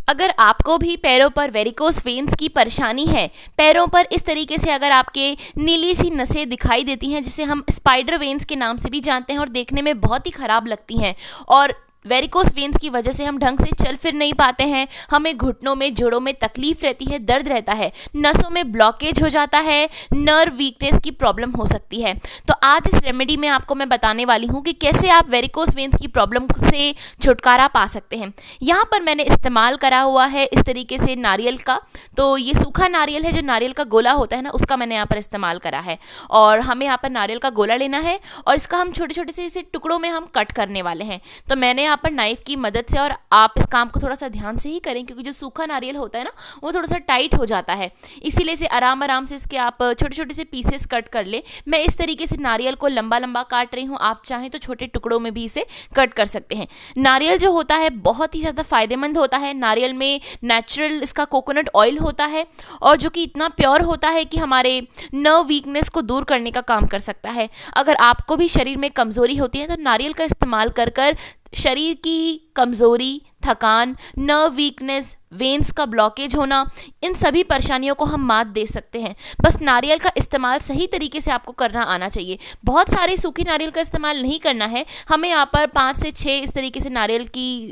अगर आपको भी पैरों पर वेरिकोस वेन्स की परेशानी है, पैरों पर इस तरीके से अगर आपके नीली सी नसें दिखाई देती हैं, जिसे हम स्पाइडर वेन्स के नाम से भी जानते हैं और देखने में बहुत ही ख़राब लगती हैं, और वेरिकोस वेन्स की वजह से हम ढंग से चल फिर नहीं पाते हैं, हमें घुटनों में, जोड़ों में तकलीफ रहती है, दर्द रहता है, नसों में ब्लॉकेज हो जाता है, नर्व वीकनेस की प्रॉब्लम हो सकती है। तो आज इस रेमेडी में आपको मैं बताने वाली हूँ कि कैसे आप वेरिकोस वेन्स की प्रॉब्लम से छुटकारा पा सकते हैं। यहाँ पर मैंने इस्तेमाल करा हुआ है इस तरीके से नारियल का, तो ये सूखा नारियल है, जो नारियल का गोला होता है ना, उसका मैंने यहाँ पर इस्तेमाल करा है। और हमें यहाँ पर नारियल का गोला लेना है और इसका हम छोटे छोटे से इसे टुकड़ों में हम कट करने वाले हैं। तो मैंने यहाँ पर नाइफ की मदद से, और आप इस काम को थोड़ा सा ध्यान से ही करें क्योंकि जो सूखा नारियल होता है ना, वो थोड़ा सा टाइट हो जाता है, इसीलिए से आराम आराम से इसके आप छोटे छोटे से पीसेस कट कर ले। मैं इस तरीके से नारियल को लंबा लंबा काट रही हूँ, आप चाहें तो छोटे टुकड़ों में भी इसे कट कर सकते हैं। नारियल जो होता है बहुत ही ज़्यादा फायदेमंद होता है। नारियल में नेचुरल इसका कोकोनट ऑयल होता है, और जो कि इतना प्योर होता है कि हमारे नर्व वीकनेस को दूर करने का काम कर सकता है। अगर आपको भी शरीर में कमज़ोरी होती है तो नारियल का इस्तेमाल कर कर शरीर की कमज़ोरी, थकान, नर्व वीकनेस, वेन्स का ब्लॉकेज होना, इन सभी परेशानियों को हम मात दे सकते हैं। बस नारियल का इस्तेमाल सही तरीके से आपको करना आना चाहिए। बहुत सारे सूखे नारियल का इस्तेमाल नहीं करना है, हमें यहाँ पर 5 से 6 इस तरीके से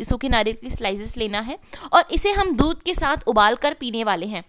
सूखे नारियल की स्लाइसेस लेना है, और इसे हम दूध के साथ उबाल कर पीने वाले हैं।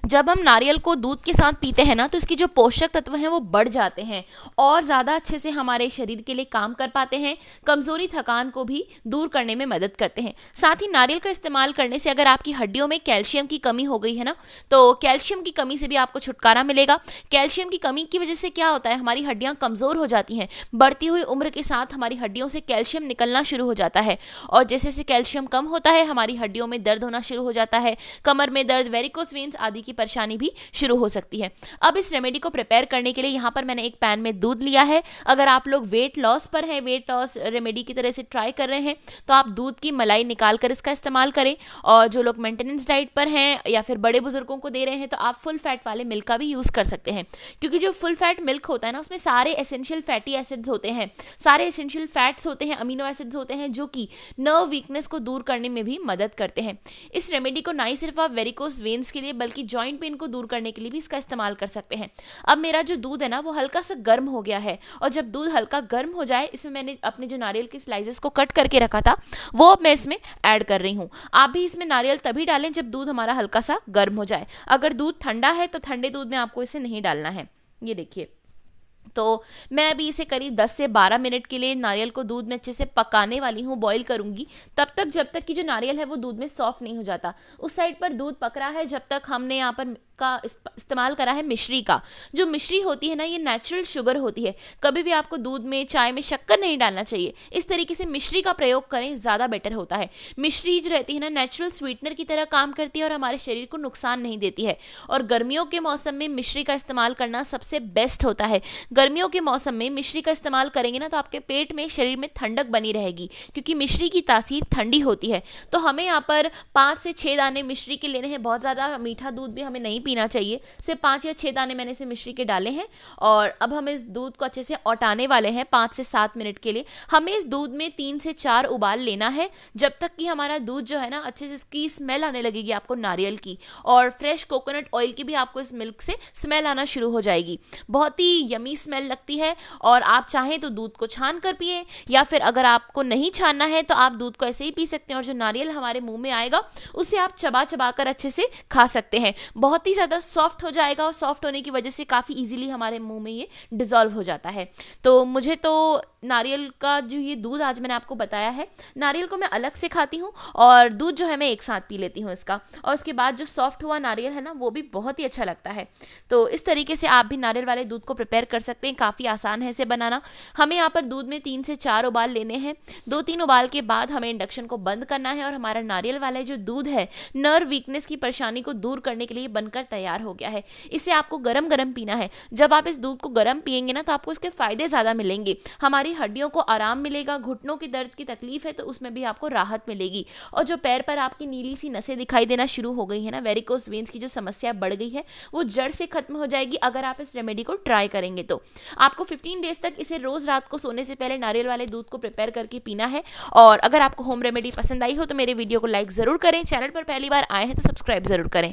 जब हम नारियल को दूध के साथ पीते हैं ना, तो इसकी जो पोषक तत्व हैं वो बढ़ जाते हैं और ज़्यादा अच्छे से हमारे शरीर के लिए काम कर पाते हैं, कमज़ोरी, थकान को भी दूर करने में मदद करते हैं। साथ ही नारियल का इस्तेमाल करने से अगर आपकी हड्डियों में कैल्शियम की कमी हो गई है ना, तो कैल्शियम की कमी से भी आपको छुटकारा मिलेगा। कैल्शियम की कमी की वजह से क्या होता है, हमारी हड्डियाँ कमज़ोर हो जाती हैं। बढ़ती हुई उम्र के साथ हमारी हड्डियों से कैल्शियम निकलना शुरू हो जाता है, और जैसे जैसे कैल्शियम कम होता है हमारी हड्डियों में दर्द होना शुरू हो जाता है, कमर में दर्द, वेरिकोस वेन्स आदि की परेशानी भी शुरू हो सकती है। अब इस रेमेडी को प्रिपेयर करने के लिए यहाँ पर मैंने एक पैन में दूध लिया है। अगर आप लोग वेट लॉस पर हैं, वेट लॉस रेमेडी की तरह से ट्राई कर रहे हैं, तो आप दूध की मलाई निकाल कर इसका इस्तेमाल करें। और जो लोग मेंटेनेंस डाइट पर हैं या फिर बड़े बुजुर्गों को दे रहे हैं, तो आप फुल फैट वाले मिल्क का भी यूज़ कर सकते हैं, क्योंकि जो फुल फैट मिल्क होता है ना, उसमें सारे एसेंशियल फैटी एसिड्स होते हैं, सारे एसेंशियल फैट्स होते हैं, अमीनो एसिड्स होते हैं, जो कि नर्व वीकनेस को दूर करने में भी मदद करते हैं। इस रेमेडी को ना ही सिर्फ आप वेरिकोस वेन्स के लिए बल्कि जॉइंट पेन को दूर करने के लिए भी इसका इस्तेमाल कर सकते हैं। अब मेरा जो दूध है ना, वो हल्का सा गर्म हो गया है, और जब दूध हल्का गर्म हो जाए, इसमें मैंने अपने जो नारियल के स्लाइसेस को कट करके रखा था वो अब मैं इसमें ऐड कर रही हूँ। आप भी इसमें नारियल तभी डालें जब दूध हमारा हल्का सा गर्म हो जाए। अगर दूध ठंडा है तो ठंडे दूध में आपको इसे नहीं डालना है। ये देखिए, तो मैं अभी इसे करीब 10 से 12 मिनट के लिए नारियल को दूध में अच्छे से पकाने वाली हूँ, बॉईल करूँगी तब तक जब तक कि जो नारियल है वो दूध में सॉफ्ट नहीं हो जाता। उस साइड पर दूध पक रहा है, जब तक हमने यहाँ पर का इस्तेमाल करा है मिश्री का। जो मिश्री होती है ना, ये नेचुरल शुगर होती है। कभी भी आपको दूध में, चाय में शक्कर नहीं डालना चाहिए। इस तरीके से मिश्री का प्रयोग करें, ज़्यादा बेटर होता है। मिश्री जो रहती है ना, नेचुरल स्वीटनर की तरह काम करती है और हमारे शरीर को नुकसान नहीं देती है। और गर्मियों के मौसम में मिश्री का इस्तेमाल करना सबसे बेस्ट होता है। गर्मियों के मौसम में मिश्री का इस्तेमाल करेंगे ना, तो आपके पेट में, शरीर में ठंडक बनी रहेगी, क्योंकि मिश्री की तासीर ठंडी होती है। तो हमें यहाँ पर 5 से 6 दाने मिश्री के लेने हैं। बहुत ज़्यादा मीठा दूध भी हमें नहीं पीना चाहिए। सिर्फ 5 या 6 दाने मैंने इसे मिश्री के डाले हैं, और अब हम इस दूध को अच्छे से औटाने वाले हैं 5 से 7 मिनट के लिए। हमें इस दूध में 3 से 4 उबाल लेना है, जब तक कि हमारा दूध जो है ना, अच्छे से इसकी स्मेल आने लगेगी आपको नारियल की, और फ्रेश कोकोनट ऑयल की भी आपको इस मिल्क से स्मेल आना शुरू हो जाएगी। बहुत ही यमी स्मेल लगती है। और आप चाहें तो दूध को छान कर पिए, या फिर अगर आपको नहीं छानना है तो आप दूध को ऐसे ही पी सकते हैं, और जो नारियल हमारे मुंह में आएगा उसे आप चबा चबा कर अच्छे से खा सकते हैं। बहुत ही ज़्यादा सॉफ्ट हो जाएगा, और सॉफ्ट होने की वजह से काफ़ी इजीली हमारे मुंह में ये डिज़ोल्व हो जाता है। तो मुझे तो नारियल का जो ये दूध आज मैंने आपको बताया है, नारियल को मैं अलग से खाती हूँ और दूध जो है मैं एक साथ पी लेती हूँ इसका, और उसके बाद जो सॉफ्ट हुआ नारियल है ना, वो भी बहुत ही अच्छा लगता है। तो इस तरीके से आप भी नारियल वाले दूध को प्रिपेयर कर सकते हैं। काफ़ी आसान है इसे बनाना। हमें यहाँ पर दूध में 3 से 4 उबाल लेने हैं। 2-3 उबाल के बाद हमें इंडक्शन को बंद करना है, और हमारा नारियल वाला जो दूध है, नर्व वीकनेस की परेशानी को दूर करने के लिए बनकर तैयार हो गया है। इसे आपको गरम गरम पीना है। जब आप इस दूध को गरम पिएंगे ना, तो आपको इसके फ़ायदे ज़्यादा मिलेंगे। हमारी हड्डियों को आराम मिलेगा, घुटनों की दर्द की तकलीफ है तो उसमें भी आपको राहत मिलेगी। और जो पैर पर आपकी नीली सी नसें दिखाई देना शुरू हो गई है ना, वेरिकोस वेन्स की जो समस्या बढ़ गई है, वो जड़ से खत्म हो जाएगी अगर आप इस रेमेडी को ट्राई करेंगे तो। आपको 15 डेज तक इसे रोज रात को सोने से पहले नारियल वाले दूध को प्रिपेयर करके पीना है। और अगर आपको होम रेमेडी पसंद आई हो तो मेरे वीडियो को लाइक जरूर करें, चैनल पर पहली बार आए हैं तो सब्सक्राइब जरूर करें।